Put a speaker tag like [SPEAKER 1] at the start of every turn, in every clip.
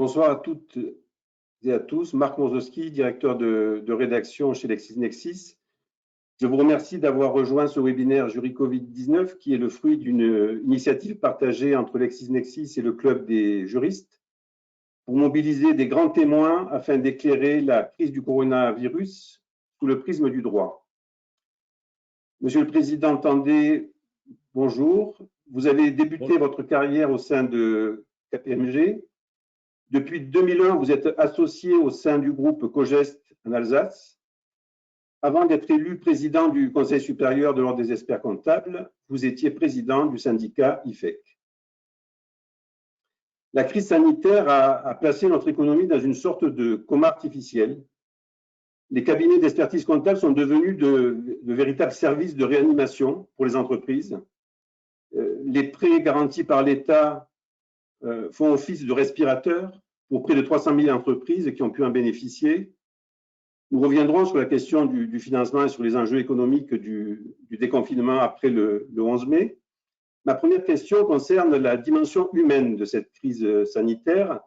[SPEAKER 1] Bonsoir à toutes et à tous. Marc Morzowski, directeur de rédaction chez LexisNexis. Je vous remercie d'avoir rejoint ce webinaire Jury Covid-19 qui est le fruit d'une initiative partagée entre LexisNexis et le Club des juristes pour mobiliser des grands témoins afin d'éclairer la crise du coronavirus sous le prisme du droit. Monsieur le Président Tandé, bonjour. Vous avez débuté votre carrière au sein de KPMG. Depuis 2001, vous êtes associé au sein du groupe Cogest en Alsace. Avant d'être élu président du Conseil supérieur de l'Ordre des experts comptables, vous étiez président du syndicat IFEC. La crise sanitaire a placé notre économie dans une sorte de coma artificiel. Les cabinets d'expertise comptable sont devenus de véritables services de réanimation pour les entreprises. Les prêts garantis par l'État font office de respirateur pour près de 300 000 entreprises qui ont pu en bénéficier. Nous reviendrons sur la question du financement et sur les enjeux économiques du déconfinement après le 11 mai. Ma première question concerne la dimension humaine de cette crise sanitaire.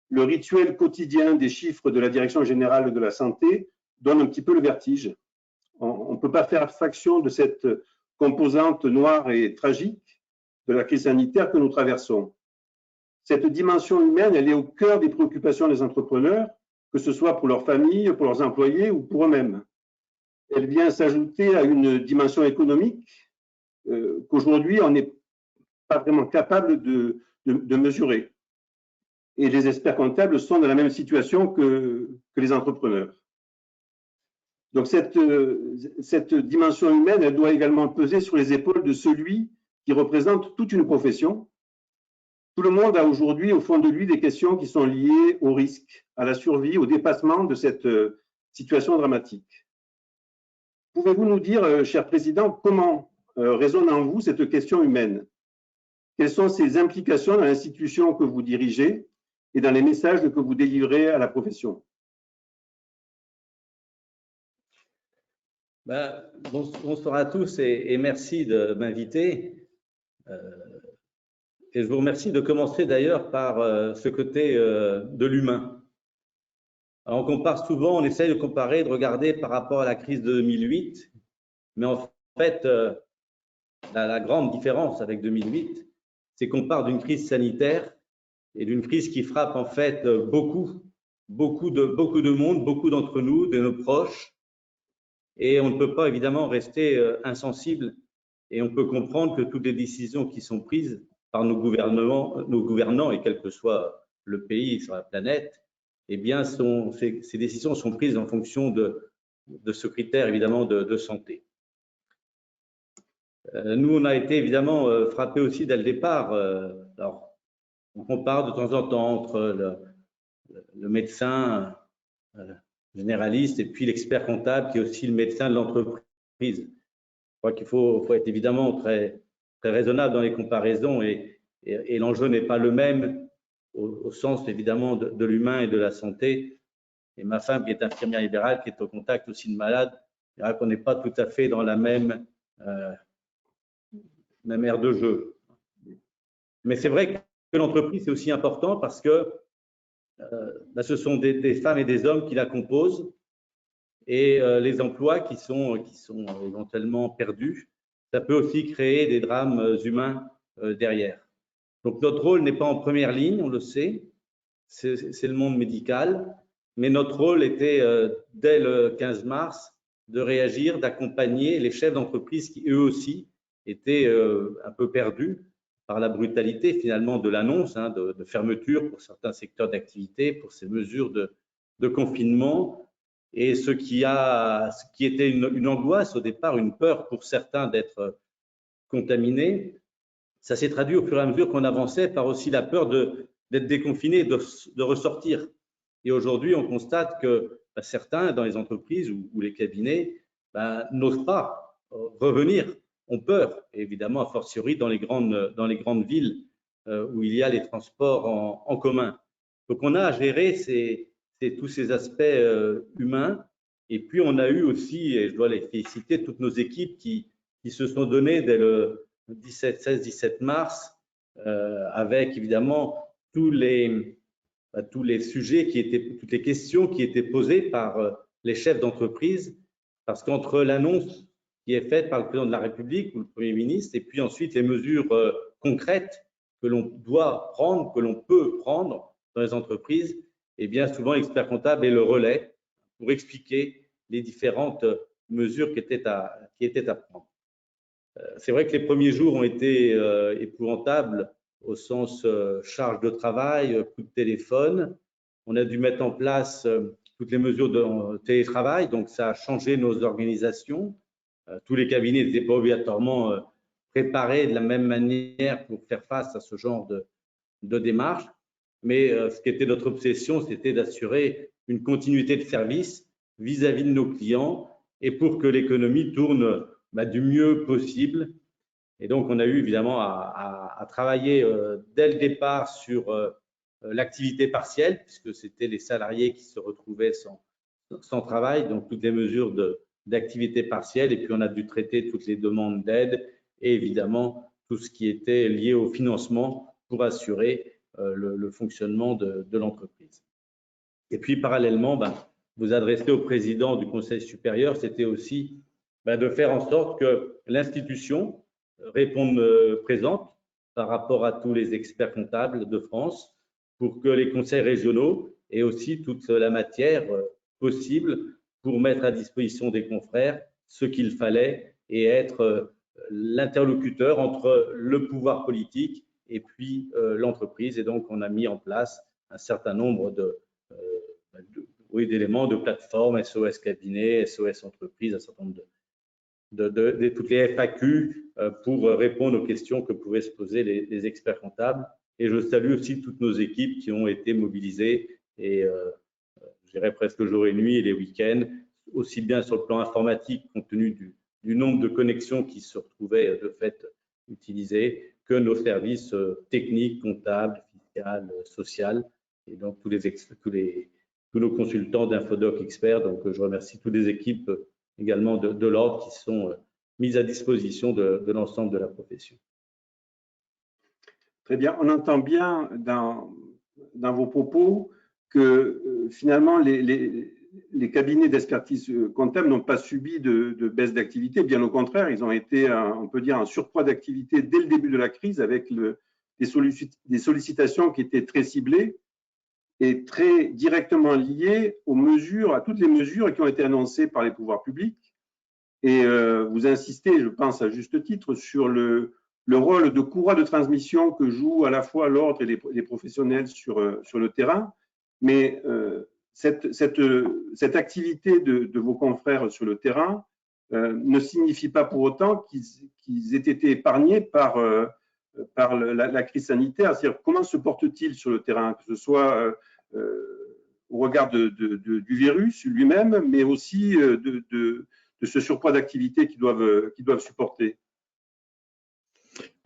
[SPEAKER 1] Le rituel quotidien des chiffres de la Direction générale de la santé donne un petit peu le vertige. On ne peut pas faire abstraction de cette composante noire et tragique de la crise sanitaire que nous traversons. Cette dimension humaine, elle est au cœur des préoccupations des entrepreneurs, que ce soit pour leurs familles, pour leurs employés ou pour eux-mêmes. Elle vient s'ajouter à une dimension économique qu'aujourd'hui, on n'est pas vraiment capable de mesurer. Et les experts comptables sont dans la même situation que les entrepreneurs. Donc cette dimension humaine, elle doit également peser sur les épaules de celui qui représente toute une profession. Tout le monde a aujourd'hui au fond de lui des questions qui sont liées au risque, à la survie, au dépassement de cette situation dramatique. Pouvez-vous nous dire, cher Président, comment résonne en vous cette question humaine? Quelles sont ses implications dans l'institution que vous dirigez et dans les messages que vous délivrez à la profession?
[SPEAKER 2] Bonsoir à tous et merci de m'inviter. Et je vous remercie de commencer d'ailleurs par ce côté de l'humain. Alors on compare souvent, on essaye de comparer, de regarder par rapport à la crise de 2008, mais en fait, la grande différence avec 2008, c'est qu'on part d'une crise sanitaire et d'une crise qui frappe en fait beaucoup de monde, beaucoup d'entre nous, de nos proches, et on ne peut pas évidemment rester insensible et on peut comprendre que toutes les décisions qui sont prises par nos gouvernants, et quel que soit le pays sur la planète, eh bien, ces décisions sont prises en fonction de ce critère, évidemment, de santé. Nous, on a été évidemment frappés aussi dès le départ. Alors, on compare de temps en temps entre le médecin généraliste et puis l'expert comptable qui est aussi le médecin de l'entreprise. Je crois qu'il faut être évidemment très raisonnable dans les comparaisons et l'enjeu n'est pas le même au sens évidemment de l'humain et de la santé. Et ma femme qui est infirmière libérale, qui est au contact aussi de malades, dira qu'on n'est pas tout à fait dans la même aire de jeu. Mais c'est vrai que l'entreprise c'est aussi important parce que ce sont des femmes et des hommes qui la composent et les emplois qui sont éventuellement perdus, ça peut aussi créer des drames humains derrière. Donc notre rôle n'est pas en première ligne, on le sait, c'est le monde médical, mais notre rôle était dès le 15 mars de réagir, d'accompagner les chefs d'entreprise qui eux aussi étaient un peu perdus par la brutalité finalement de l'annonce de fermeture pour certains secteurs d'activité, pour ces mesures de confinement. Et ce qui était une angoisse au départ, une peur pour certains d'être contaminés, ça s'est traduit au fur et à mesure qu'on avançait par aussi la peur d'être déconfiné, de ressortir. Et aujourd'hui, on constate que certains dans les entreprises ou les cabinets n'osent pas revenir, ont peur, et évidemment a fortiori dans les grandes villes où il y a les transports en commun. Donc on a à gérer tous ces aspects humains. Et puis on a eu aussi, et je dois les féliciter, toutes nos équipes qui se sont données dès le 16-17 mars, avec évidemment tous les tous les sujets toutes les questions qui étaient posées par les chefs d'entreprise, parce qu'entre l'annonce qui est faite par le président de la République ou le Premier ministre, et puis ensuite les mesures concrètes que l'on doit prendre, que l'on peut prendre dans les entreprises, et bien souvent l'expert comptable est le relais pour expliquer les différentes mesures qui étaient à prendre. C'est vrai que les premiers jours ont été épouvantables au sens charge de travail, coup de téléphone. On a dû mettre en place toutes les mesures de télétravail, donc ça a changé nos organisations. Tous les cabinets n'étaient pas obligatoirement préparés de la même manière pour faire face à ce genre de démarche. Mais ce qui était notre obsession, c'était d'assurer une continuité de service vis-à-vis de nos clients et pour que l'économie tourne du mieux possible. Et donc, on a eu évidemment à travailler dès le départ sur l'activité partielle, puisque c'était les salariés qui se retrouvaient sans travail, donc toutes les mesures d'activité partielle. Et puis, on a dû traiter toutes les demandes d'aide et évidemment tout ce qui était lié au financement pour assurer le fonctionnement de l'entreprise. Et puis, parallèlement, vous adresser au président du Conseil supérieur, c'était aussi de faire en sorte que l'institution réponde présente par rapport à tous les experts comptables de France pour que les conseils régionaux aient aussi toute la matière possible pour mettre à disposition des confrères ce qu'il fallait et être l'interlocuteur entre le pouvoir politique et puis l'entreprise. Et donc, on a mis en place un certain nombre d'éléments, de plateformes, SOS cabinet, SOS entreprise, un certain nombre de toutes les FAQ pour répondre aux questions que pouvaient se poser les experts comptables. Et je salue aussi toutes nos équipes qui ont été mobilisées et je dirais presque jour et nuit et les week-ends, aussi bien sur le plan informatique compte tenu du nombre de connexions qui se retrouvaient de fait utilisées que nos services techniques, comptables, fiscales, sociales et donc tous nos consultants d'Infodoc experts. Donc je remercie toutes les équipes également de l'ordre qui sont mises à disposition de l'ensemble de la profession.
[SPEAKER 1] Très bien. On entend bien dans vos propos que finalement les cabinets d'expertise comptable n'ont pas subi de baisse d'activité. Bien au contraire, ils ont été, on peut dire, un surcroît d'activité dès le début de la crise avec des sollicitations qui étaient très ciblées et très directement liées à toutes les mesures qui ont été annoncées par les pouvoirs publics. Et vous insistez, je pense à juste titre, sur le rôle de courroie de transmission que joue à la fois l'ordre et les professionnels sur le terrain. Mais cette activité de vos confrères sur le terrain ne signifie pas pour autant qu'ils aient été épargnés par la crise sanitaire. C'est-à-dire, comment se portent-ils sur le terrain, que ce soit au regard du virus lui-même, mais aussi de ce surpoids d'activité qu'ils doivent supporter?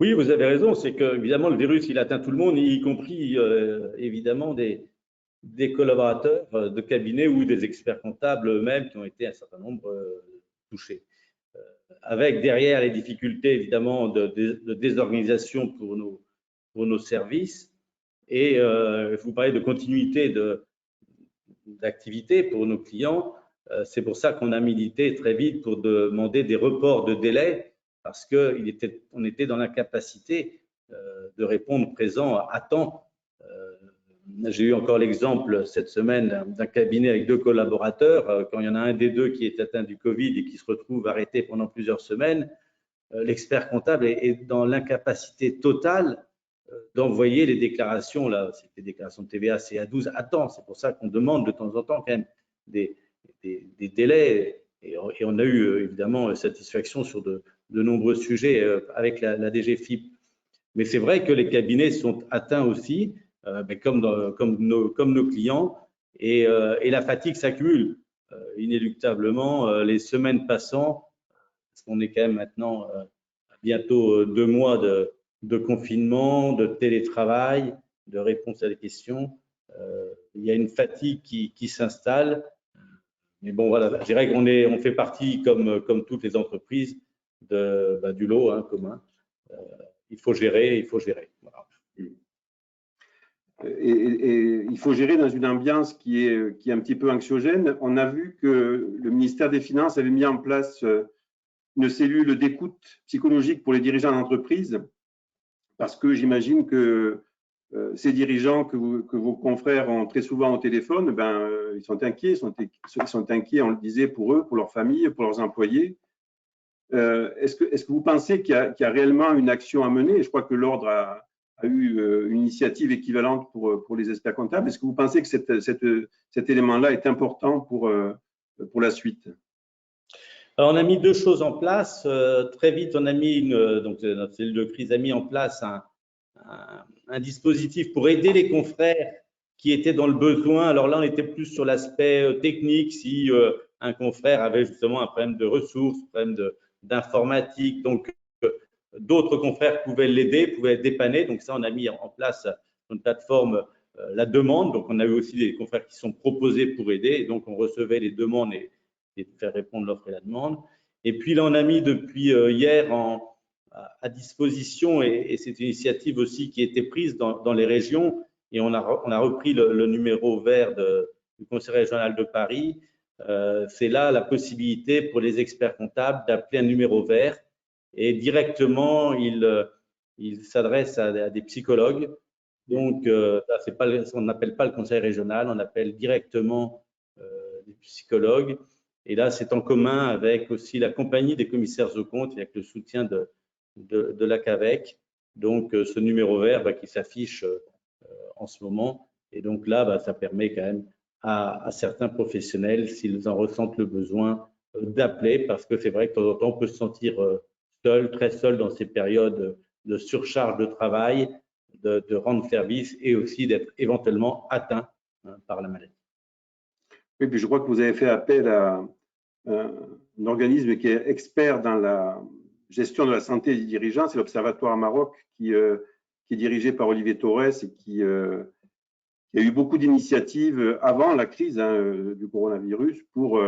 [SPEAKER 2] Oui, vous avez raison. C'est que évidemment le virus, il atteint tout le monde, y compris évidemment des collaborateurs de cabinet ou des experts comptables eux-mêmes qui ont été un certain nombre touchés. Avec derrière les difficultés évidemment de désorganisation pour nos services et vous parlez de continuité d'activité pour nos clients. C'est pour ça qu'on a milité très vite pour demander des reports de délai parce qu'on était dans l'incapacité de répondre présent à temps. J'ai eu encore l'exemple cette semaine d'un cabinet avec 2 collaborateurs. Quand il y en a un des 2 qui est atteint du Covid et qui se retrouve arrêté pendant plusieurs semaines, l'expert comptable est dans l'incapacité totale d'envoyer les déclarations, là, c'est les déclarations de TVA CA12 à temps. C'est pour ça qu'on demande de temps en temps quand même des délais et on a eu évidemment satisfaction sur de nombreux sujets avec la DGFiP. Mais c'est vrai que les cabinets sont atteints aussi, comme nos clients, et la fatigue s'accumule inéluctablement les semaines passant, parce qu'on est quand même maintenant bientôt 2 mois de confinement, de télétravail, de réponse à des questions. Il y a une fatigue qui s'installe. Mais bon, voilà, je dirais qu'on fait partie, comme toutes les entreprises, du lot commun. Il faut gérer, Voilà.
[SPEAKER 1] et il faut gérer dans une ambiance qui est un petit peu anxiogène. On a vu que le ministère des Finances avait mis en place une cellule d'écoute psychologique pour les dirigeants d'entreprise, parce que j'imagine que ces dirigeants que vos confrères ont très souvent au téléphone, ils sont inquiets, ils sont inquiets, on le disait, pour eux, pour leurs familles, pour leurs employés. Est-ce que vous pensez qu'il y a réellement une action à mener? Je crois que l'Ordre a eu une initiative équivalente pour les experts comptables. Est-ce que vous pensez que cet élément-là est important pour la suite?
[SPEAKER 2] Alors, on a mis deux choses en place. Très vite, on a mis donc notre cellule de crise a mis en place un dispositif pour aider les confrères qui étaient dans le besoin. Alors là, on était plus sur l'aspect technique, si un confrère avait justement un problème de ressources, un problème d'informatique. Donc, d'autres confrères pouvaient l'aider, pouvaient être dépannés. Donc ça, on a mis en place une plateforme, la demande. Donc, on a eu aussi des confrères qui sont proposés pour aider. Et donc, on recevait les demandes et faire répondre l'offre et la demande. Et puis là, on a mis depuis hier à disposition, et c'est une initiative aussi qui a été prise dans les régions, et on a repris le numéro vert du Conseil régional de Paris. C'est là la possibilité pour les experts comptables d'appeler un numéro vert, et directement, ils s'adressent à des psychologues. Donc, on n'appelle pas le Conseil régional, on appelle directement des psychologues. Et là, c'est en commun avec aussi la compagnie des commissaires aux comptes et avec le soutien de la CAVEC. Donc, ce numéro vert qui s'affiche en ce moment. Et donc là, ça permet quand même à certains professionnels, s'ils en ressentent le besoin, d'appeler, parce que c'est vrai que de temps en temps, on peut se sentir seul, très seul dans ces périodes de surcharge de travail, de rendre service et aussi d'être éventuellement atteint par la maladie.
[SPEAKER 1] Oui, puis je crois que vous avez fait appel à un organisme qui est expert dans la gestion de la santé des dirigeants, c'est l'Observatoire Maroc, qui est dirigé par Olivier Torres et qui a eu beaucoup d'initiatives avant la crise du coronavirus pour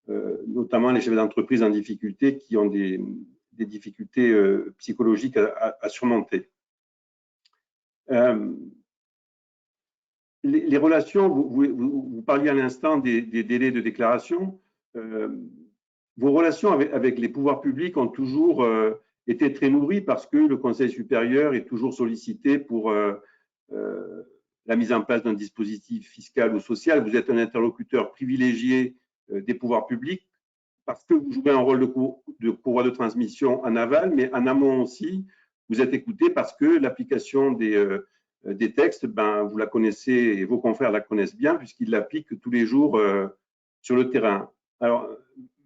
[SPEAKER 1] notamment les chefs d'entreprise en difficulté qui ont des difficultés psychologiques à surmonter. Les relations, vous parliez à l'instant des délais de déclaration. Vos relations avec les pouvoirs publics ont toujours été très nourries parce que le Conseil supérieur est toujours sollicité pour la mise en place d'un dispositif fiscal ou social. Vous êtes un interlocuteur privilégié des pouvoirs publics parce que vous jouez un rôle de courroie de transmission en aval, mais en amont aussi, vous êtes écouté parce que l'application des textes, vous la connaissez et vos confrères la connaissent bien puisqu'ils l'appliquent tous les jours sur le terrain. Alors,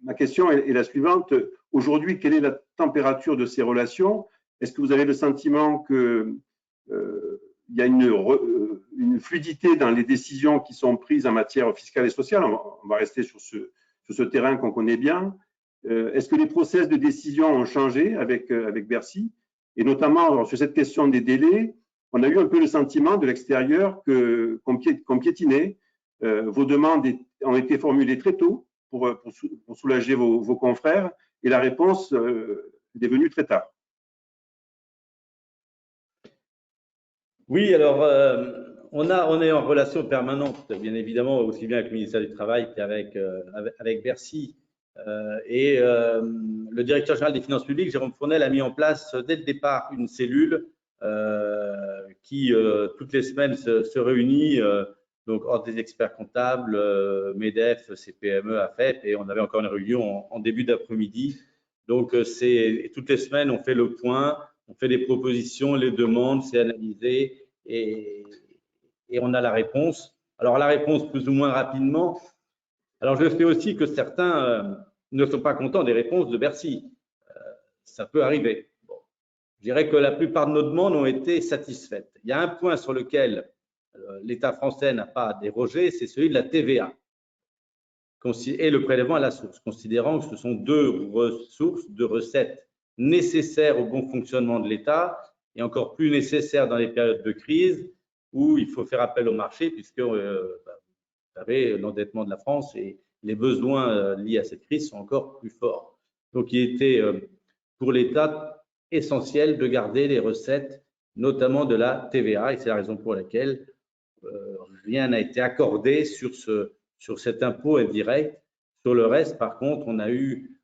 [SPEAKER 1] ma question est la suivante. Aujourd'hui, quelle est la température de ces relations? Est-ce que vous avez le sentiment qu'il y a une fluidité dans les décisions qui sont prises en matière fiscale et sociale? On va rester sur ce terrain qu'on connaît bien. Est-ce que les process de décision ont changé avec Bercy? Et notamment sur cette question des délais, on a eu un peu le sentiment de l'extérieur qu'on piétinait. Vos demandes ont été formulées très tôt pour soulager vos confrères et la réponse est venue très tard.
[SPEAKER 2] Oui, alors on est en relation permanente, bien évidemment, aussi bien avec le ministère du Travail qu'avec Bercy. Et le directeur général des finances publiques, Jérôme Fournel, a mis en place dès le départ une cellule qui, toutes les semaines, se réunit, donc Ordre des experts comptables, MEDEF, CPME, AFEP, et on avait encore une réunion en début d'après-midi. Donc, toutes les semaines, on fait le point, on fait des propositions, les demandes, c'est analysé et on a la réponse. Alors, la réponse plus ou moins rapidement. Alors, je sais aussi que certains ne sont pas contents des réponses de Bercy. Ça peut arriver. Bon. Je dirais que la plupart de nos demandes ont été satisfaites. Il y a un point sur lequel l'État français n'a pas dérogé, c'est celui de la TVA et le prélèvement à la source, considérant que ce sont deux recettes nécessaires au bon fonctionnement de l'État et encore plus nécessaires dans les périodes de crise où il faut faire appel au marché puisque vous savez, l'endettement de la France et les besoins liés à cette crise sont encore plus forts. Donc, il était pour l'État essentiel de garder les recettes, notamment de la TVA, et c'est la raison pour laquelle rien n'a été accordé sur cet impôt indirect. Sur le reste, par contre, on a eu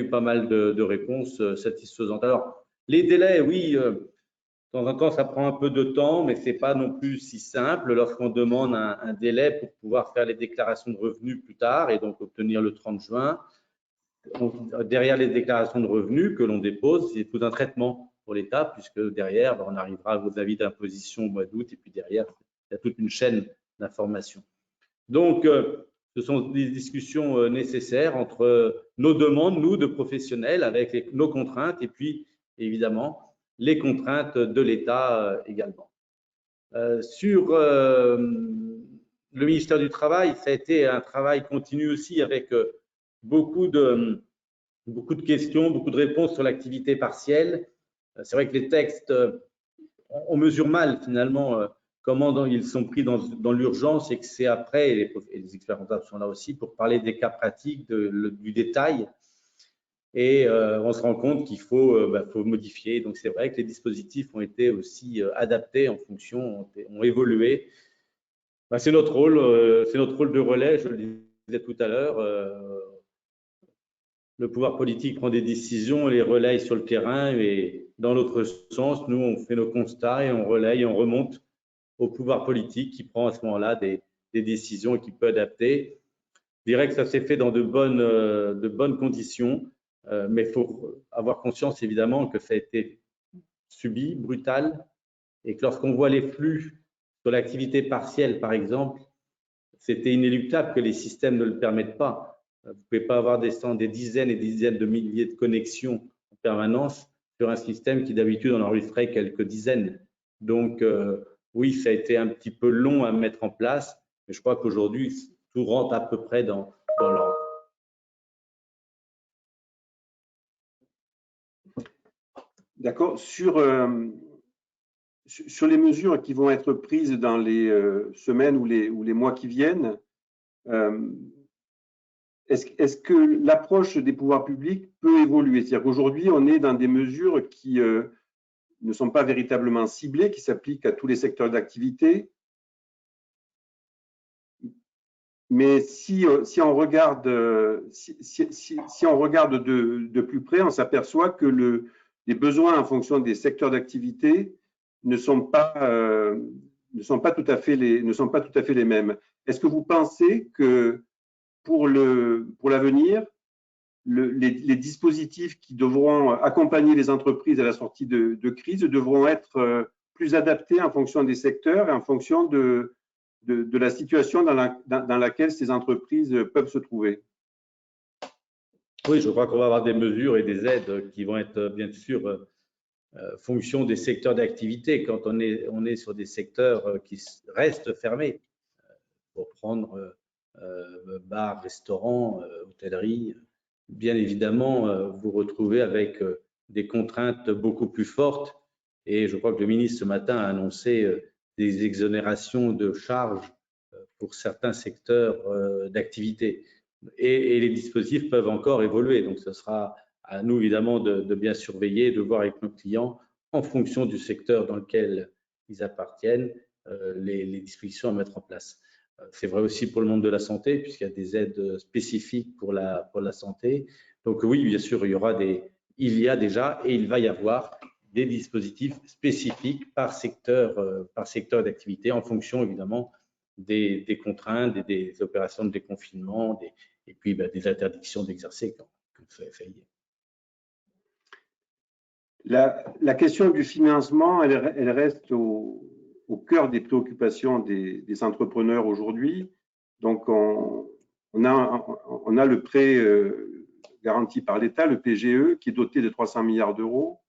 [SPEAKER 2] pas mal de réponses satisfaisantes. Alors, les délais, oui, de temps en temps, ça prend un peu de temps, mais ce n'est pas non plus si simple lorsqu'on demande un délai pour pouvoir faire les déclarations de revenus plus tard et donc obtenir le 30 juin. Derrière les déclarations de revenus que l'on dépose, c'est tout un traitement pour l'État, puisque derrière, on arrivera aux avis d'imposition au mois d'août, et puis derrière, il y a toute une chaîne d'information. Donc, ce sont des discussions nécessaires entre nos demandes, nous, de professionnels, avec nos contraintes, et puis, évidemment, les contraintes de l'État également. Sur le ministère du Travail, ça a été un travail continu aussi avec beaucoup de questions, beaucoup de réponses sur l'activité partielle. C'est vrai que les textes, on mesure mal finalement comment ils sont pris dans l'urgence et que c'est après, et les experts comptables sont là aussi pour parler des cas pratiques, du détail. Et on se rend compte qu'il faut modifier. Donc c'est vrai que les dispositifs ont été aussi adaptés en fonction, ont évolué. C'est notre rôle de relais, je le disais tout à l'heure. Le pouvoir politique prend des décisions, les relaye sur le terrain et dans l'autre sens, nous, on fait nos constats et on relaye, on remonte au pouvoir politique qui prend à ce moment-là des décisions et qui peut adapter. Je dirais que ça s'est fait dans de bonnes conditions, mais il faut avoir conscience évidemment que ça a été subi, brutal, et que lorsqu'on voit les flux sur l'activité partielle, par exemple, c'était inéluctable que les systèmes ne le permettent pas. Vous ne pouvez pas avoir des dizaines et des dizaines de milliers de connexions en permanence sur un système qui d'habitude en enregistrait quelques dizaines. Donc, oui, ça a été un petit peu long à mettre en place, mais je crois qu'aujourd'hui, tout rentre à peu près dans l'ordre.
[SPEAKER 1] D'accord. Sur les mesures qui vont être prises dans les semaines ou les mois qui viennent, est-ce que l'approche des pouvoirs publics peut évoluer? C'est-à-dire qu'aujourd'hui, on est dans des mesures qui ne sont pas véritablement ciblées, qui s'appliquent à tous les secteurs d'activité. Mais si on regarde, si on regarde de plus près, on s'aperçoit que les besoins en fonction des secteurs d'activité ne sont pas tout à fait les mêmes. Est-ce que vous pensez que pour l'avenir, les dispositifs qui devront accompagner les entreprises à la sortie de crise devront être plus adaptés en fonction des secteurs et en fonction de la situation dans laquelle ces entreprises peuvent se trouver?
[SPEAKER 2] Oui, je crois qu'on va avoir des mesures et des aides qui vont être bien sûr fonction des secteurs d'activité. Quand on est sur des secteurs qui restent fermés, pour prendre bars, restaurants, hôtellerie, bien évidemment, vous retrouvez avec des contraintes beaucoup plus fortes. Et je crois que le ministre ce matin a annoncé des exonérations de charges pour certains secteurs d'activité. Et les dispositifs peuvent encore évoluer. Donc, ce sera à nous, évidemment, de bien surveiller, de voir avec nos clients, en fonction du secteur dans lequel ils appartiennent, les dispositions à mettre en place. C'est vrai aussi pour le monde de la santé, puisqu'il y a des aides spécifiques pour la santé. Donc oui, bien sûr, il y a déjà et il va y avoir des dispositifs spécifiques par secteur d'activité, en fonction évidemment des contraintes, des opérations de déconfinement, et puis des interdictions d'exercer quand ça est failli.
[SPEAKER 1] La question du financement, elle reste au cœur des préoccupations des entrepreneurs aujourd'hui. Donc, on a le prêt garanti par l'État, le PGE, qui est doté de 300 milliards d'euros.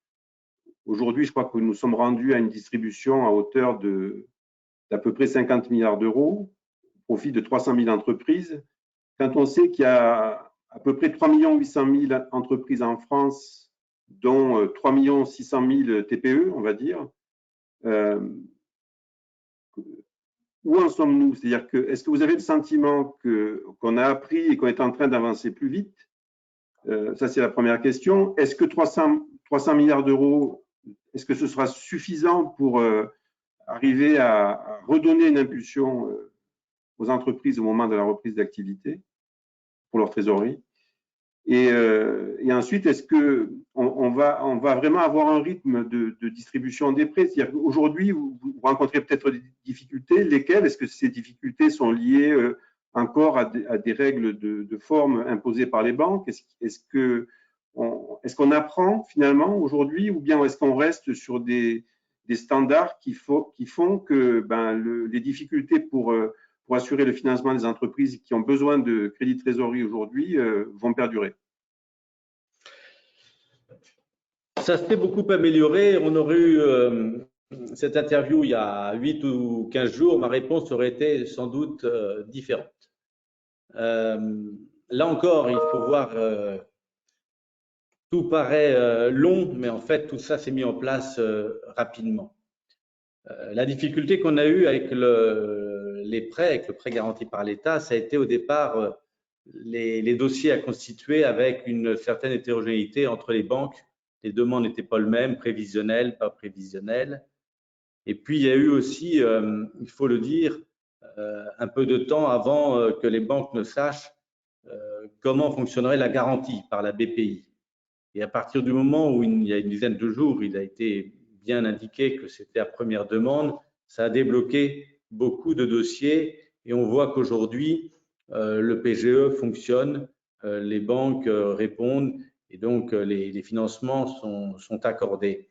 [SPEAKER 1] Aujourd'hui, je crois que nous sommes rendus à une distribution à hauteur d'à peu près 50 milliards d'euros au profit de 300 000 entreprises. Quand on sait qu'il y a à peu près 3 800 000 entreprises en France, dont 3 600 000 TPE, on va dire, où en sommes-nous? C'est-à-dire que, est-ce que vous avez le sentiment qu'on a appris et qu'on est en train d'avancer plus vite? Ça, c'est la première question. Est-ce que 300 milliards d'euros, est-ce que ce sera suffisant pour arriver à redonner une impulsion aux entreprises au moment de la reprise d'activité pour leur trésorerie. Et ensuite, est-ce qu'on va vraiment avoir un rythme de distribution des prêts? C'est-à-dire qu'aujourd'hui, vous rencontrez peut-être des difficultés. Lesquelles? Est-ce que ces difficultés sont liées encore à des règles de forme imposées par les banques? Est-ce qu'on apprend finalement aujourd'hui, ou bien est-ce qu'on reste sur des standards qui font que les difficultés pour assurer le financement des entreprises qui ont besoin de crédit de trésorerie aujourd'hui vont perdurer?
[SPEAKER 2] Ça s'est beaucoup amélioré. On aurait eu cette interview il y a 8 ou 15 jours. Ma réponse aurait été sans doute différente. Là encore, il faut voir, tout paraît long, mais en fait, tout ça s'est mis en place rapidement. La difficulté qu'on a eue avec les prêts, avec le prêt garanti par l'État, ça a été au départ les dossiers à constituer avec une certaine hétérogénéité entre les banques. Les demandes n'étaient pas les mêmes, prévisionnelles, pas prévisionnelles. Et puis, il y a eu aussi, il faut le dire, un peu de temps avant que les banques ne sachent comment fonctionnerait la garantie par la BPI. Et à partir du moment où, il y a une dizaine de jours, il a été bien indiqué que c'était la première demande, ça a débloqué beaucoup de dossiers et on voit qu'aujourd'hui, le PGE fonctionne, les banques répondent et donc les financements sont accordés.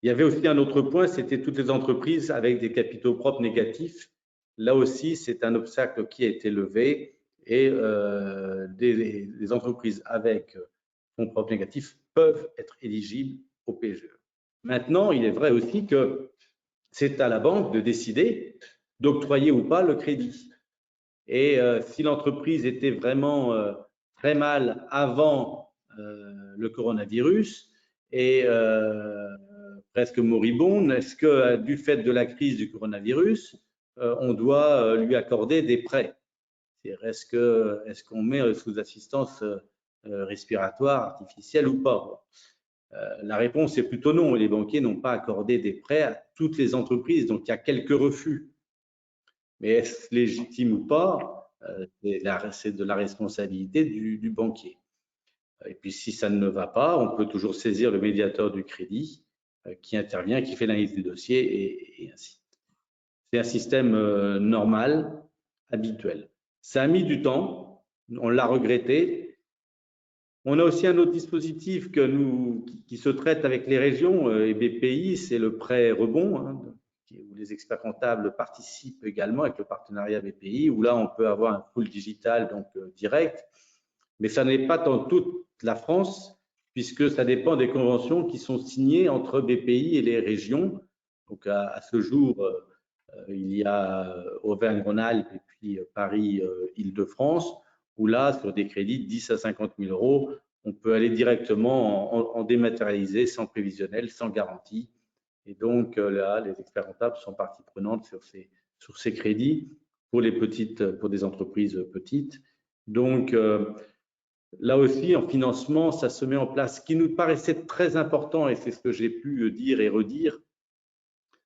[SPEAKER 2] Il y avait aussi un autre point, c'était toutes les entreprises avec des capitaux propres négatifs. Là aussi, c'est un obstacle qui a été levé et des entreprises avec fonds propres négatifs peuvent être éligibles au PGE. Maintenant, il est vrai aussi que c'est à la banque de décider d'octroyer ou pas le crédit. Et si l'entreprise était vraiment très mal avant le coronavirus et presque moribonde, est-ce que du fait de la crise du coronavirus, on doit lui accorder des prêts? Est-ce qu'on met sous assistance respiratoire artificielle ou pas? La réponse est plutôt non. Les banquiers n'ont pas accordé des prêts à toutes les entreprises, donc il y a quelques refus. Mais est-ce légitime ou pas? C'est de la responsabilité du banquier. Et puis si ça ne va pas, on peut toujours saisir le médiateur du crédit qui intervient, qui fait l'analyse du dossier et ainsi. C'est un système normal, habituel. Ça a mis du temps, on l'a regretté. On a aussi un autre dispositif qui se traite avec les régions et BPI, c'est le prêt rebond, où les experts comptables participent également avec le partenariat BPI, où là on peut avoir un pool digital donc direct, mais ça n'est pas dans toute la France, puisque ça dépend des conventions qui sont signées entre BPI et les régions. Donc à ce jour, il y a Auvergne-Rhône-Alpes et puis Paris-Île-de-France, où là, sur des crédits de 10 à 50 000 euros, on peut aller directement en dématérialisé, sans prévisionnel, sans garantie. Et donc là, les experts comptables sont partie prenante sur ces crédits pour des entreprises petites. Donc là aussi, en financement, ça se met en place. Ce qui nous paraissait très important, et c'est ce que j'ai pu dire et redire,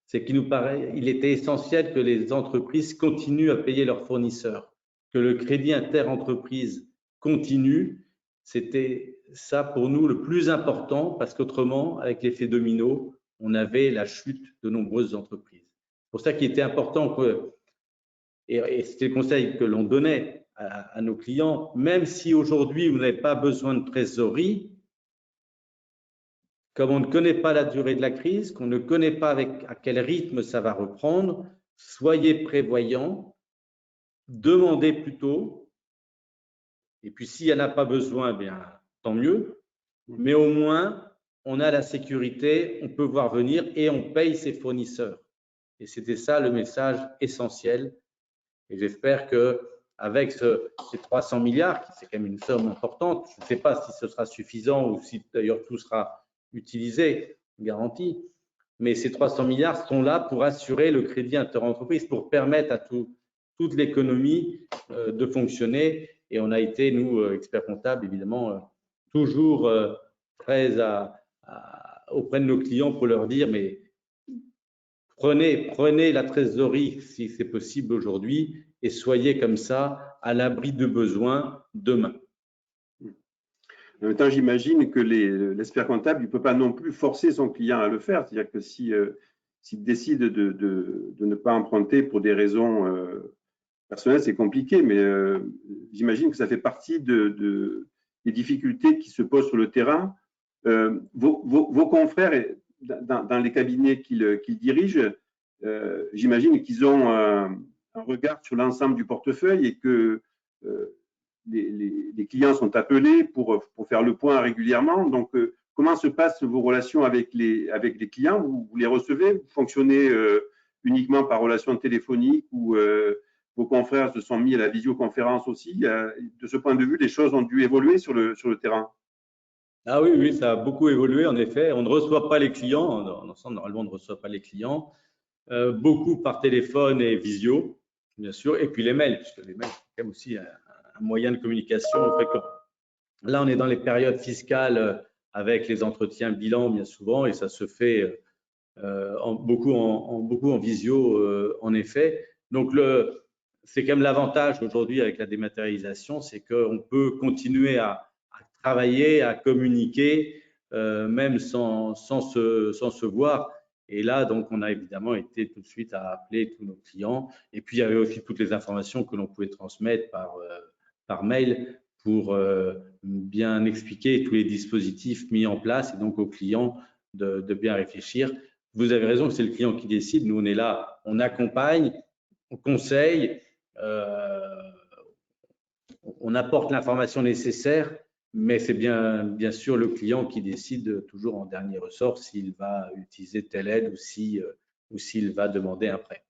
[SPEAKER 2] c'est qu'il était essentiel que les entreprises continuent à payer leurs fournisseurs, que le crédit inter-entreprise continue. C'était ça pour nous le plus important, parce qu'autrement, avec l'effet domino, on avait la chute de nombreuses entreprises. C'est pour ça qu'il était important et c'était le conseil que l'on donnait à nos clients, même si aujourd'hui vous n'avez pas besoin de trésorerie, comme on ne connaît pas la durée de la crise, qu'on ne connaît pas à quel rythme ça va reprendre, soyez prévoyants, demandez plutôt, et puis s'il n'y en a pas besoin, bien tant mieux, mais au moins on a la sécurité, on peut voir venir et on paye ses fournisseurs. Et c'était ça le message essentiel. Et j'espère qu'avec ces 300 milliards, qui c'est quand même une somme importante, je ne sais pas si ce sera suffisant ou si d'ailleurs tout sera utilisé, garantie, mais ces 300 milliards sont là pour assurer le crédit interentreprise, pour permettre à toute l'économie de fonctionner. Et on a été, nous, experts comptables, évidemment, toujours très auprès de nos clients pour leur dire, mais prenez la trésorerie si c'est possible aujourd'hui et soyez comme ça à l'abri de besoins demain.
[SPEAKER 1] En même temps, j'imagine que l'expert comptable ne peut pas non plus forcer son client à le faire. C'est-à-dire que s'il décide de ne pas emprunter pour des raisons personnelles, c'est compliqué, mais j'imagine que ça fait partie des difficultés qui se posent sur le terrain. Vos confrères, dans les cabinets qu'ils dirigent, j'imagine qu'ils ont un regard sur l'ensemble du portefeuille et que les clients sont appelés pour faire le point régulièrement. Donc, comment se passent vos relations avec les clients? Vous les recevez? Vous fonctionnez uniquement par relation téléphonique ou vos confrères se sont mis à la visioconférence aussi? De ce point de vue, les choses ont dû évoluer sur le terrain.
[SPEAKER 2] Ah oui, oui, ça a beaucoup évolué en effet. On ne reçoit pas les clients, en ensemble, normalement, on ne reçoit pas les clients. Beaucoup par téléphone et visio, bien sûr, et puis les mails, puisque les mails, c'est quand même aussi un moyen de communication fréquent. Là, on est dans les périodes fiscales avec les entretiens bilan, bien souvent, et ça se fait beaucoup en visio, en effet. Donc, c'est quand même l'avantage aujourd'hui avec la dématérialisation, c'est qu'on peut continuer à travailler, à communiquer, même sans se voir. Et là, donc, on a évidemment été tout de suite à appeler tous nos clients. Et puis, il y avait aussi toutes les informations que l'on pouvait transmettre par mail pour bien expliquer tous les dispositifs mis en place et donc aux clients de bien réfléchir. Vous avez raison, c'est le client qui décide. Nous, on est là, on accompagne, on conseille, on apporte l'information nécessaire, mais c'est bien sûr le client qui décide toujours en dernier ressort s'il va utiliser telle aide ou s'il va demander un prêt.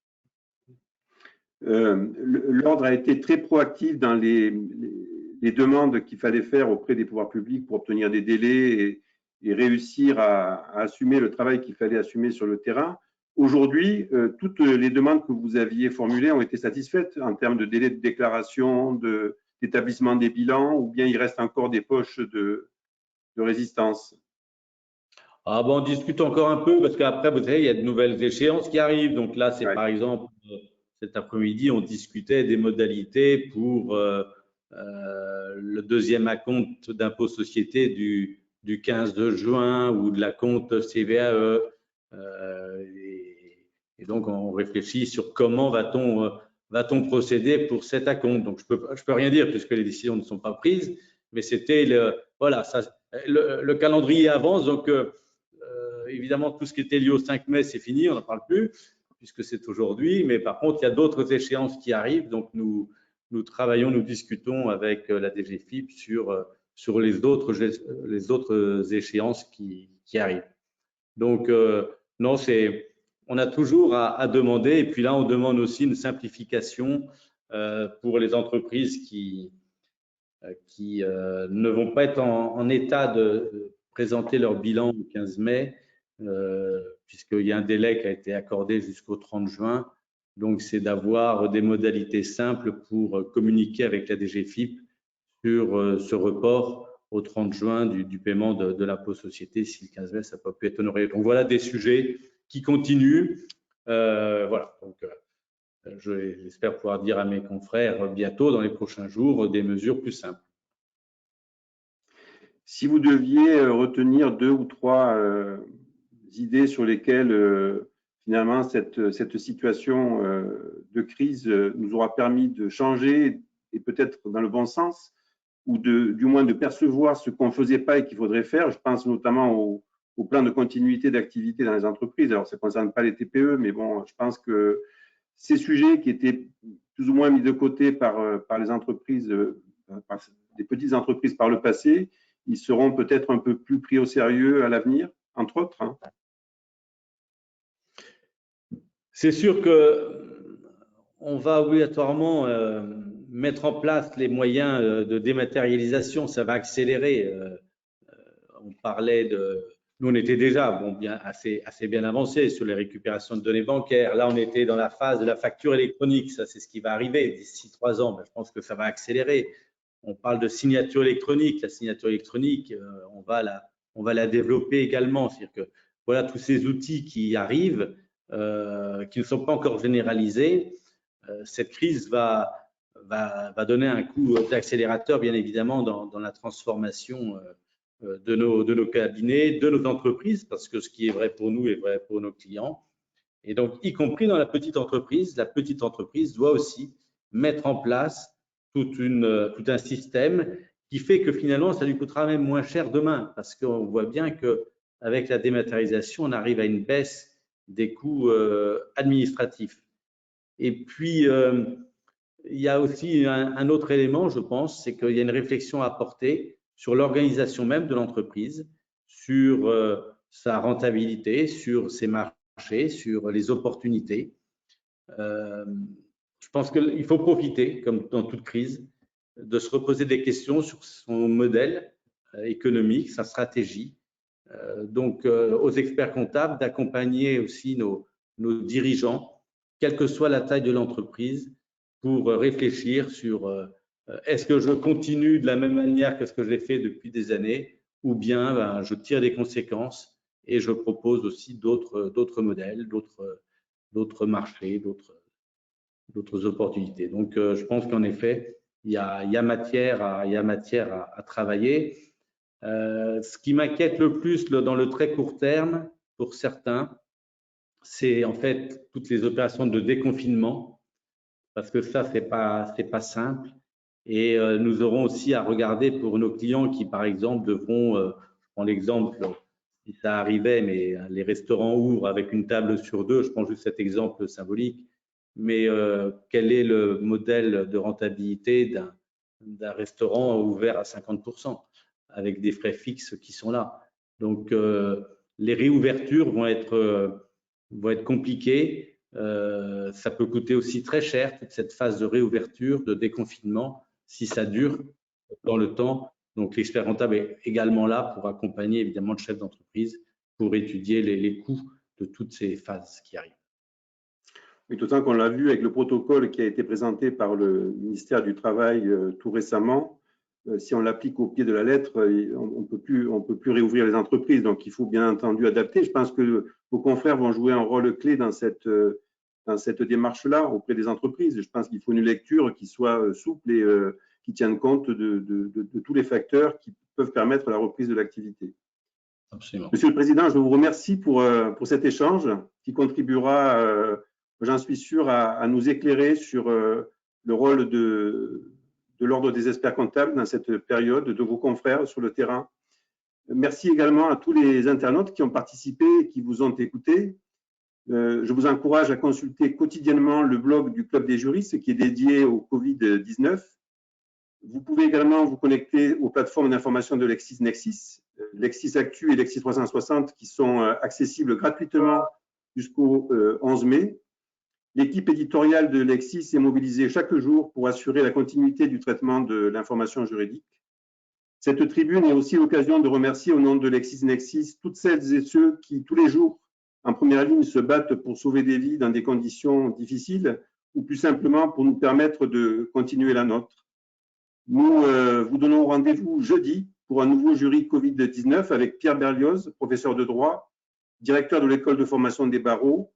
[SPEAKER 1] L'ordre a été très proactif dans les demandes qu'il fallait faire auprès des pouvoirs publics pour obtenir des délais et réussir à assumer le travail qu'il fallait assumer sur le terrain. Aujourd'hui, toutes les demandes que vous aviez formulées ont été satisfaites en termes de délai de déclaration, d'établissement des bilans, ou bien il reste encore des poches de résistance?
[SPEAKER 2] Ah bon, on discute encore un peu parce qu'après, vous savez, il y a de nouvelles échéances qui arrivent. Donc là, c'est par exemple, cet après-midi, on discutait des modalités pour le deuxième acompte d'impôt société du 15 de juin ou de la compte CVAE. Et donc, on réfléchit sur comment va-t-on procéder pour cet acompte. Donc, je peux rien dire puisque les décisions ne sont pas prises, mais c'était le calendrier avance. Donc, évidemment, tout ce qui était lié au 5 mai, c'est fini, on n'en parle plus puisque c'est aujourd'hui. Mais par contre, il y a d'autres échéances qui arrivent. Donc, nous travaillons, nous discutons avec la DGFiP sur les autres échéances qui arrivent. Donc, non, on a toujours à demander. Et puis là, on demande aussi une simplification pour les entreprises qui ne vont pas être en état de présenter leur bilan le 15 mai, puisqu'il y a un délai qui a été accordé jusqu'au 30 juin. Donc, c'est d'avoir des modalités simples pour communiquer avec la DGFiP sur ce report au 30 juin du paiement de l'impôt société si le 15 mai, ça n'a pas pu être honoré. Donc, voilà des sujets qui continuent. Voilà. Donc, j'espère pouvoir dire à mes confrères bientôt, dans les prochains jours, des mesures plus simples.
[SPEAKER 1] Si vous deviez retenir 2 ou 3 idées sur lesquelles finalement cette situation de crise nous aura permis de changer et peut-être dans le bon sens, ou du moins de percevoir ce qu'on ne faisait pas et qu'il faudrait faire, je pense notamment au plan de continuité d'activité dans les entreprises. Alors, ça ne concerne pas les TPE, mais bon, je pense que ces sujets qui étaient plus ou moins mis de côté par les entreprises, par des petites entreprises par le passé, ils seront peut-être un peu plus pris au sérieux à l'avenir, entre autres. Hein.
[SPEAKER 2] C'est sûr qu'on va obligatoirement mettre en place les moyens de dématérialisation. Ça va accélérer. On parlait nous, on était déjà assez bien avancé sur les récupérations de données bancaires. Là, on était dans la phase de la facture électronique. Ça, c'est ce qui va arriver d'ici 3 ans. Mais je pense que ça va accélérer. On parle de signature électronique. La signature électronique, on va la développer également. C'est-à-dire que voilà tous ces outils qui arrivent qui ne sont pas encore généralisées. Cette crise va donner un coup d'accélérateur, bien évidemment, dans la transformation de nos cabinets, de nos entreprises, parce que ce qui est vrai pour nous est vrai pour nos clients. Et donc, y compris dans la petite entreprise doit aussi mettre en place tout un système qui fait que finalement, ça lui coûtera même moins cher demain, parce qu'on voit bien qu'avec la dématérialisation, on arrive à une baisse des coûts administratifs. Et puis, il y a aussi un autre élément, je pense, c'est qu'il y a une réflexion à porter sur l'organisation même de l'entreprise, sur sa rentabilité, sur ses marchés, sur les opportunités. Je pense qu'il faut profiter, comme dans toute crise, de se reposer des questions sur son modèle économique, sa stratégie. Donc, aux experts comptables d'accompagner aussi nos dirigeants, quelle que soit la taille de l'entreprise, pour réfléchir sur est-ce que je continue de la même manière que ce que j'ai fait depuis des années, ou bien je tire des conséquences et je propose aussi d'autres modèles, d'autres marchés, d'autres opportunités. Donc, je pense qu'en effet, il y a matière à travailler. Ce qui m'inquiète le plus dans le très court terme, pour certains, c'est en fait toutes les opérations de déconfinement, parce que ça, c'est pas simple. Et nous aurons aussi à regarder pour nos clients qui, par exemple, devront, je prends l'exemple, si ça arrivait, mais les restaurants ouvrent avec une table sur deux, je prends juste cet exemple symbolique, mais quel est le modèle de rentabilité d'un restaurant ouvert à 50%, avec des frais fixes qui sont là. Donc, les réouvertures vont être compliquées. Ça peut coûter aussi très cher, toute cette phase de réouverture, de déconfinement, si ça dure dans le temps. Donc, l'expert comptable est également là pour accompagner évidemment le chef d'entreprise pour étudier les coûts de toutes ces phases qui arrivent.
[SPEAKER 1] Oui, d'autant qu'on l'a vu avec le protocole qui a été présenté par le ministère du Travail tout récemment. Si on l'applique au pied de la lettre, on peut plus réouvrir les entreprises. Donc, il faut bien entendu adapter. Je pense que vos confrères vont jouer un rôle clé dans cette démarche-là auprès des entreprises. Je pense qu'il faut une lecture qui soit souple et qui tienne compte de tous les facteurs qui peuvent permettre la reprise de l'activité.
[SPEAKER 2] Absolument.
[SPEAKER 1] Monsieur le Président, je vous remercie pour cet échange qui contribuera, j'en suis sûr, à nous éclairer sur le rôle de l'Ordre des experts comptables dans cette période, de vos confrères sur le terrain. Merci également à tous les internautes qui ont participé et qui vous ont écouté. Je vous encourage à consulter quotidiennement le blog du Club des juristes qui est dédié au Covid-19. Vous pouvez également vous connecter aux plateformes d'information de LexisNexis, LexisActu et Lexis 360 qui sont accessibles gratuitement jusqu'au 11 mai. L'équipe éditoriale de Lexis est mobilisée chaque jour pour assurer la continuité du traitement de l'information juridique. Cette tribune est aussi l'occasion de remercier au nom de LexisNexis toutes celles et ceux qui, tous les jours, en première ligne, se battent pour sauver des vies dans des conditions difficiles ou plus simplement pour nous permettre de continuer la nôtre. Nous vous donnons rendez-vous jeudi pour un nouveau jury Covid-19 avec Pierre Berlioz, professeur de droit, directeur de l'école de formation des barreaux,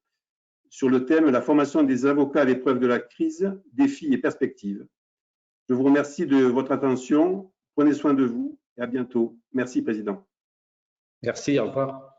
[SPEAKER 1] sur le thème « La formation des avocats à l'épreuve de la crise, défis et perspectives ». Je vous remercie de votre attention. Prenez soin de vous et à bientôt. Merci, Président.
[SPEAKER 2] Merci, au revoir.